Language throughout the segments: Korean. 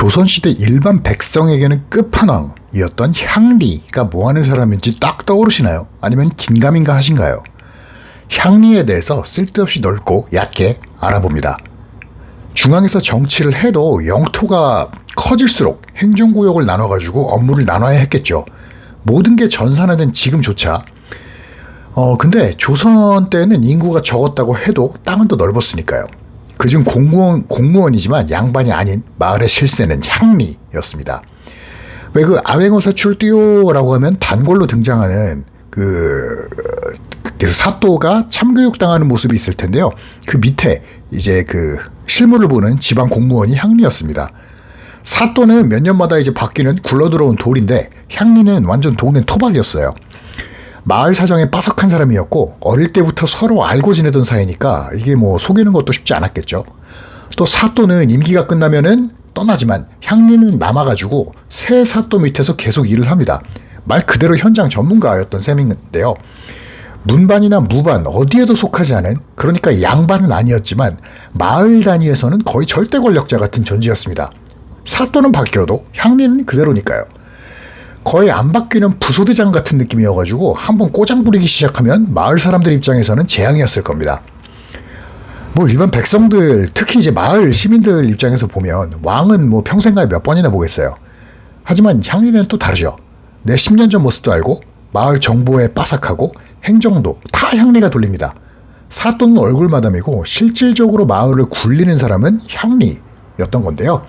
조선시대 일반 백성에게는 끝판왕이었던 향리가 뭐하는 사람인지 딱 떠오르시나요? 아니면 긴가민가 하신가요? 향리에 대해서 쓸데없이 넓고 얕게 알아봅니다. 중앙에서 정치를 해도 영토가 커질수록 행정구역을 나눠가지고 업무를 나눠야 했겠죠. 모든 게 전산화된 지금조차 근데 조선 때는 인구가 적었다고 해도 땅은 더 넓었으니까요. 그중 공무원이지만 양반이 아닌 마을의 실세는 향리였습니다. 왜 그 아맹어사 출두요라고 하면 단골로 등장하는 사또가 참교육당하는 모습이 있을 텐데요. 그 밑에 이제 그 실무를 보는 지방 공무원이 향리였습니다. 사또는 몇 년마다 이제 바뀌는 굴러들어온 돌인데 향리는 완전 동네 토박이었어요. 마을 사정에 빠삭한 사람이었고 어릴 때부터 서로 알고 지내던 사이니까 이게 뭐 속이는 것도 쉽지 않았겠죠. 또 사또는 임기가 끝나면은 떠나지만 향리는 남아가지고 새 사또 밑에서 계속 일을 합니다. 말 그대로 현장 전문가였던 셈인데요. 문반이나 무반 어디에도 속하지 않은, 그러니까 양반은 아니었지만 마을 단위에서는 거의 절대 권력자 같은 존재였습니다. 사또는 바뀌어도 향리는 그대로니까요. 거의 안 바뀌는 부소대장 같은 느낌이어가지고 한번 꼬장 부리기 시작하면 마을 사람들 입장에서는 재앙이었을 겁니다. 뭐 일반 백성들, 특히 이제 마을 시민들 입장에서 보면 왕은 뭐 평생가에 몇 번이나 보겠어요. 하지만 향리는 또 다르죠. 내 10년 전 모습도 알고 마을 정보에 빠삭하고 행정도 다 향리가 돌립니다. 사또는 얼굴 마담이고 실질적으로 마을을 굴리는 사람은 향리였던 건데요.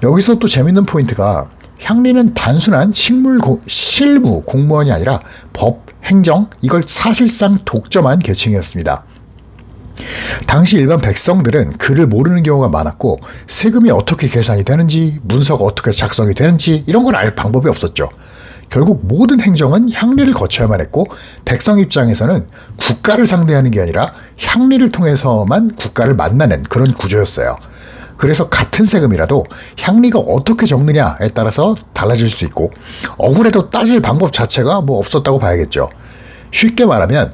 여기서 또 재밌는 포인트가 향리는 단순한 실무 공무원이 아니라 법, 행정 이걸 사실상 독점한 계층이었습니다. 당시 일반 백성들은 글을 모르는 경우가 많았고 세금이 어떻게 계산이 되는지, 문서가 어떻게 작성이 되는지 이런 걸 알 방법이 없었죠. 결국 모든 행정은 향리를 거쳐야만 했고 백성 입장에서는 국가를 상대하는 게 아니라 향리를 통해서만 국가를 만나는 그런 구조였어요. 그래서 같은 세금이라도 향리가 어떻게 적느냐에 따라서 달라질 수 있고 억울해도 따질 방법 자체가 뭐 없었다고 봐야겠죠. 쉽게 말하면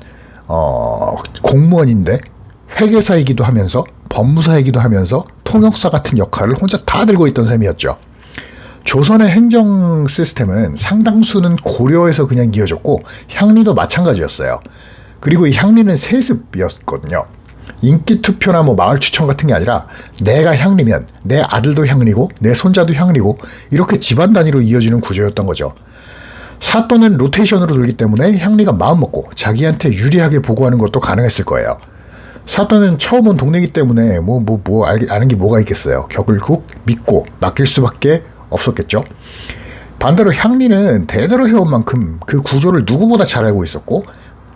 공무원인데 회계사이기도 하면서 법무사이기도 하면서 통역사 같은 역할을 혼자 다 들고 있던 셈이었죠. 조선의 행정 시스템은 상당수는 고려에서 그냥 이어졌고 향리도 마찬가지였어요. 그리고 이 향리는 세습이었거든요. 인기 투표나 뭐 마을 추천 같은 게 아니라 내가 향리면 내 아들도 향리고 내 손자도 향리고 이렇게 집안 단위로 이어지는 구조였던 거죠. 사또는 로테이션으로 돌기 때문에 향리가 마음먹고 자기한테 유리하게 보고하는 것도 가능했을 거예요. 사또는 처음 온 동네이기 때문에 아는 게 뭐가 있겠어요. 결국 믿고 맡길 수밖에 없었겠죠. 반대로 향리는 대대로 해온 만큼 그 구조를 누구보다 잘 알고 있었고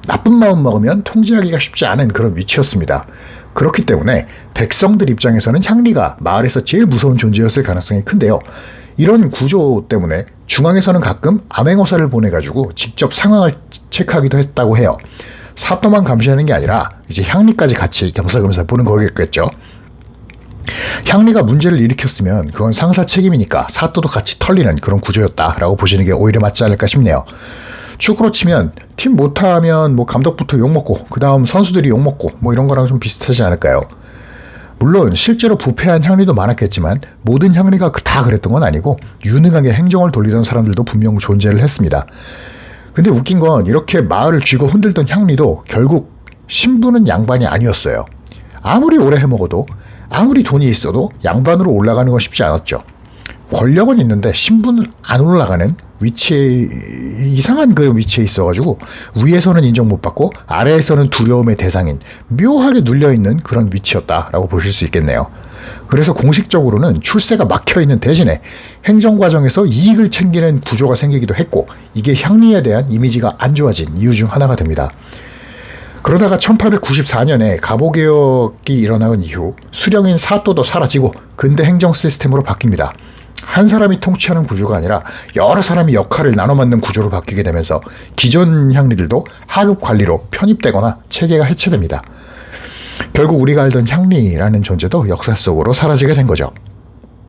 나쁜 마음 먹으면 통제하기가 쉽지 않은 그런 위치였습니다. 그렇기 때문에 백성들 입장에서는 향리가 마을에서 제일 무서운 존재였을 가능성이 큰데요. 이런 구조 때문에 중앙에서는 가끔 암행어사를 보내가지고 직접 상황을 체크하기도 했다고 해요. 사또만 감시하는 게 아니라 이제 향리까지 같이 겸사겸사 보는 거겠죠. 향리가 문제를 일으켰으면 그건 상사 책임이니까 사또도 같이 털리는 그런 구조였다라고 보시는 게 오히려 맞지 않을까 싶네요. 축구로 치면 팀 못하면 뭐 감독부터 욕먹고 그 다음 선수들이 욕먹고 뭐 이런 거랑 좀 비슷하지 않을까요? 물론 실제로 부패한 향리도 많았겠지만 모든 향리가 다 그랬던 건 아니고 유능하게 행정을 돌리던 사람들도 분명 존재를 했습니다. 근데 웃긴 건 이렇게 마을을 쥐고 흔들던 향리도 결국 신부는 양반이 아니었어요. 아무리 오래 해먹어도 아무리 돈이 있어도 양반으로 올라가는 건 쉽지 않았죠. 권력은 있는데 신분은 안 올라가는 위치에 이상한 그런 위치에 있어가지고 위에서는 인정 못 받고 아래에서는 두려움의 대상인 묘하게 눌려있는 그런 위치였다라고 보실 수 있겠네요. 그래서 공식적으로는 출세가 막혀있는 대신에 행정과정에서 이익을 챙기는 구조가 생기기도 했고 이게 향리에 대한 이미지가 안 좋아진 이유 중 하나가 됩니다. 그러다가 1894년에 갑오개혁이 일어나는 이후 수령인 사또도 사라지고 근대 행정 시스템으로 바뀝니다. 한 사람이 통치하는 구조가 아니라 여러 사람이 역할을 나눠 맡는 구조로 바뀌게 되면서 기존 향리들도 하급 관리로 편입되거나 체계가 해체됩니다. 결국 우리가 알던 향리라는 존재도 역사 속으로 사라지게 된 거죠.